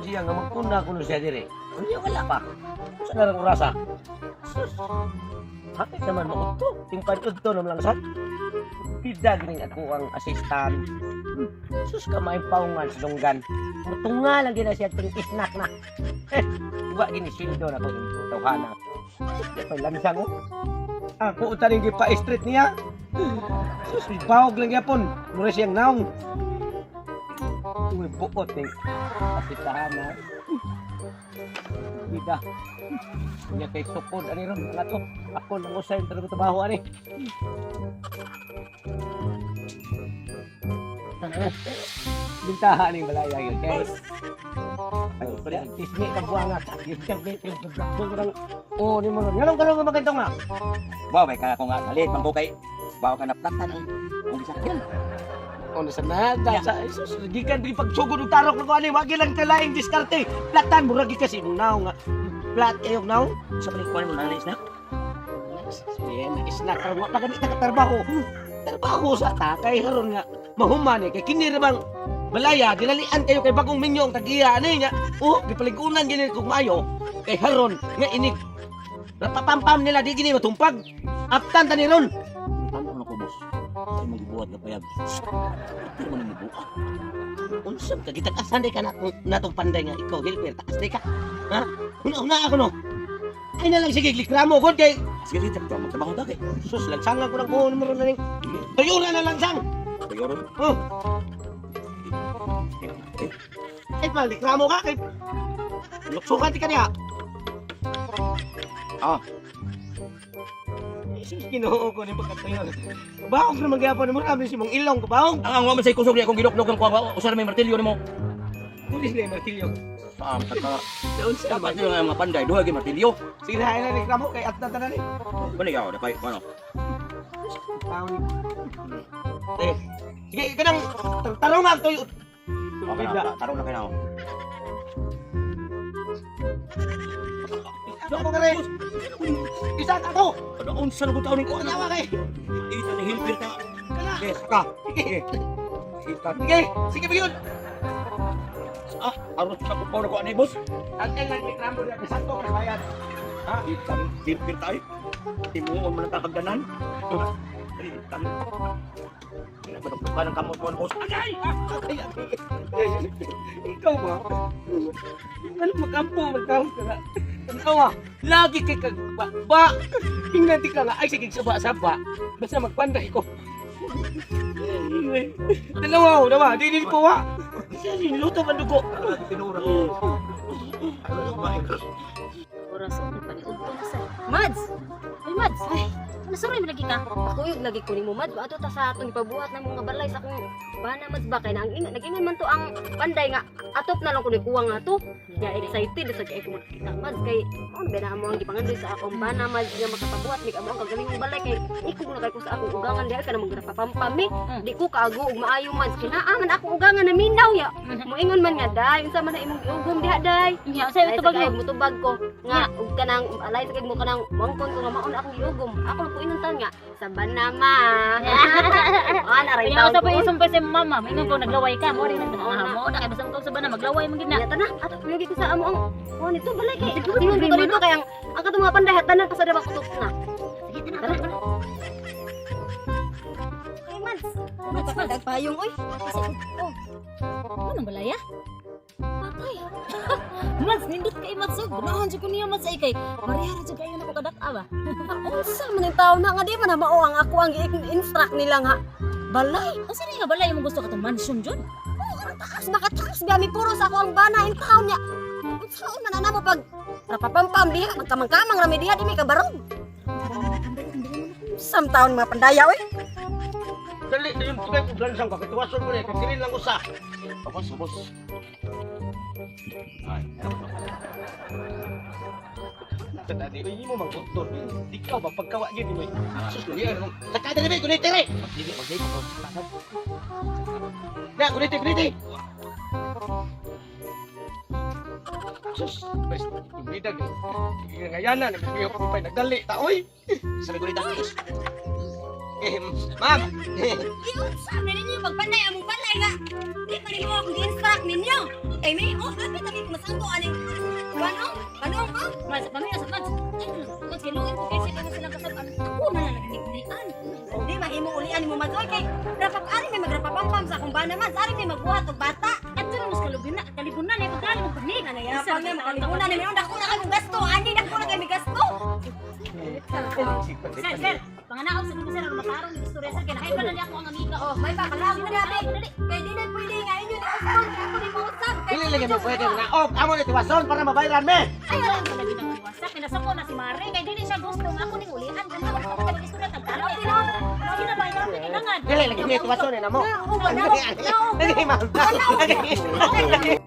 siya nga magtuna ko siya dire. Unya wala pa. Sa larang orasa. Sus. Hati naman mo to. Tingpan udto naman lang sa. Bidag ning ako ang assistant. Sus ka may paungan sa dunggan. Mutunga lang gina siya ting isnak na. Wa gini sildo na ko tawhana. Ito lansang oh. Ako utaning gi pa street niya. Sus bawog lang yapon. Mura siyang naong. Uy buot ning asitahan. Bida. Nya kay sukod ani ron nga to. Ako nang usay tra trabaho ani. Bintahan ning balaya yun, okay? Ay, tismi ka buanga. Yung tiyagit, yung pagkaksurang. Oo, ni mo ron. Ganun ka lang magandang na. Wow, may kaya ko nga salit, mambukay. Wow ka naplatan ang sakyan. O, nasa nada. Sa isus, gikan din pagsugod ng tarok ng kuha ni. Wagi lang kalaing diskarte. Platan, muragi kasi unaw nga. Plat, ayok naw. Sa balik ko mo nalis na. Sige, na-snack. Wala ka na katarbaho. Trabaho sa takay, haron nga. Mahuman eh. Kaya kinirabang balaya, dinalian kayo kay bagong minyong tagiya. Ano yun nga? Oh, gipaligunan gini kung mayo. Kay haron, nga inig. Napapampam nila, di gini matumpag. Aptan ta ni ron. Ano ko, boss? Ay, magbubuhat na payag. Ito mo na magbuhat. Unsap ka, kita kasanday ka na itong panday nga. Ikaw, Hilper, taasday ka. Ha? Una ako no. Ay na lang, sige, likramo ko kay... Sige, dito, magtrabaho ba kay? Sus, langsangan ko ng buhon mo ron na rin. Bayura na langsang. Bayoron. Oh. Ay pa, likramo ka kay... Luksukan ka niya. Ah, Sige, ginoo ko ni pagkatayo. Bahog na magyapon mo kami si mong ilong ko, bahog. ang mga masay kusog niya kung ginoknok ang kuha. Usar may martilyo ni mo. Pulis na yung martilyo. Taka. Doon siya, Dapat yung mga panday, duha yung martilyo. sige na, ay na likramo kay at na ni. Ano yaw, dapay, ano? Taon. Eh, sige, kanang tarong nga to. Okay na, tarong na kayo na. Ano ko ka rin? Isa ka to! Ano, unsa na ko taon ko? Ano ka kay? Ito na hilpir ka. Kana! Yes, ka. Sige! Sige! Sige ba yun? Ah, aros sa kupaw na ko anay, boss. Ang lang likramo niya, kasanto ka bayan. Ha? Itan, hilpir tayo. Timuon mo ng kakagdanan. Itan. Pinagpatukan ng kamot mo, boss. Agay! Ikaw ba? Ano makampo, magkampo ka na? Ano ah? Lagi kay kagba. Tingnan di ka nga. Ay, sige, saba-saba. Basta magpanday ko. Dalawa, dalawa. Di po ha. Niluto man dugo. Tinura. Oras ang paniud ko na sa Mads! Ay Mads! Ay, nasuroy mo lagi ka? Ako yung lagi ko ni mo Mads. Ato ta sa atong ipabuhat ng mga balay sa akong bana Mads ba? Kaya nag-ingan man to ang panday nga. Atop na lang ko ni kuwang nga to. Kaya excited sa kaya ko makikita Mads. Kay, ano ba na mo ang gipangandoy sa akong bana Mads nga makapabuhat. May amo ang kagaling ng balay. Kay, ikaw na kayo ko sa akong ugangan. Dahil ka na magrapapampami. Di ko kaago ug maayo Mads. Kinaaman akong ugangan na minaw ya. Moingon man nga day. Unsa man na imong giugom diha day. Ya, sa'yo ito bagyo. Mutubag ko nga ug kanang alay sa kay mo kanang mangkon ko nga maon akong giugom. Ako lang po inuntan nga sa banama. Ana ray Kaya taw. sa pa isumpay sa mama, mingon ko naglaway ka, mo rin mo na kay basang ko sa bana maglaway man gid na. Ya tana ato lagi ko sa amo ang oh nito balay kay. Tingog ko dito kay ang katong mga panday hatanan pa sa daba kutok na. Sige tana. Ay Mads. Ano ka pa dagpayong oy? Oh. Ano balaya? Patay. Mas nindot kay Matso. Ganahan jud ko niya Mats ay kay Maria ra jud kayo nako kadak-a ba. Unsa man yung tao na nga di man na mao ang ako ang i-instruct nila nga. Balay. Asa ni nga balay mo gusto ka tong mansion jud? Taas nakataas biya mi puro sa ako ang bana in town niya. Saan man na mo pag rapapampam diha magkamang-kamang rami diha di may kabarog. Sam taon mga pandaya oy. Dali, yung tugay ko lansang ka. Kituwason mo na. Kasirin lang usa. Boss, boss. Ay, Tadi, ini mo magdoktor. Di ka ba pagkawa gyud mo. Sus, dali ano. Takada ni kuniti re. sige, pag dito. Na, kuniti. Sus, best bidag. Ngayanan, nagbiyo ko pa nagdali ta oy. Sabi ko dito, boss. Ma'am. Iyon sa amin ninyo magpanay among balay nga. Di pa ninyo akong gi-instruct ninyo. Kay may kapit kami mo aning Ano ka? Mads, pamilya sa Mads. Mads, kinuin ko kasi kung silang kasabaan. Ako na lang nagniklian. Di mahimo ulian mo Mads. Oy kay rapak ari may magrapapampam sa akong bana Mads. Ari may magbuhat og bata. At doon mas kalibunan eh. Pagkali mo panig. Ano ya pang nga makalimunan ni meron dako na kay mong gasto. Ani dako na kay mi gasto. Sir, sir. Panganaon sa mga sir. Ang makarong yung istorya sir. Kaya nakaiba na niya ako ang amiga. Oh, may pakalagi na gabi. Kay di na pwede nga inyo ni usap. Ako ni mo usap. Dili lagi mo pwede na off amo ni tiwason para mabayaran me. Ayaw lang ko lagi ng iwasak. Pinasako na si Mare. Kaya dili siya gusto nga ako ni ulian. Ganun ako kapag istorya. Tagtalo. Sinabayan ko kailangan. Dili lagi mo tiwason na mo. Lagi mahal.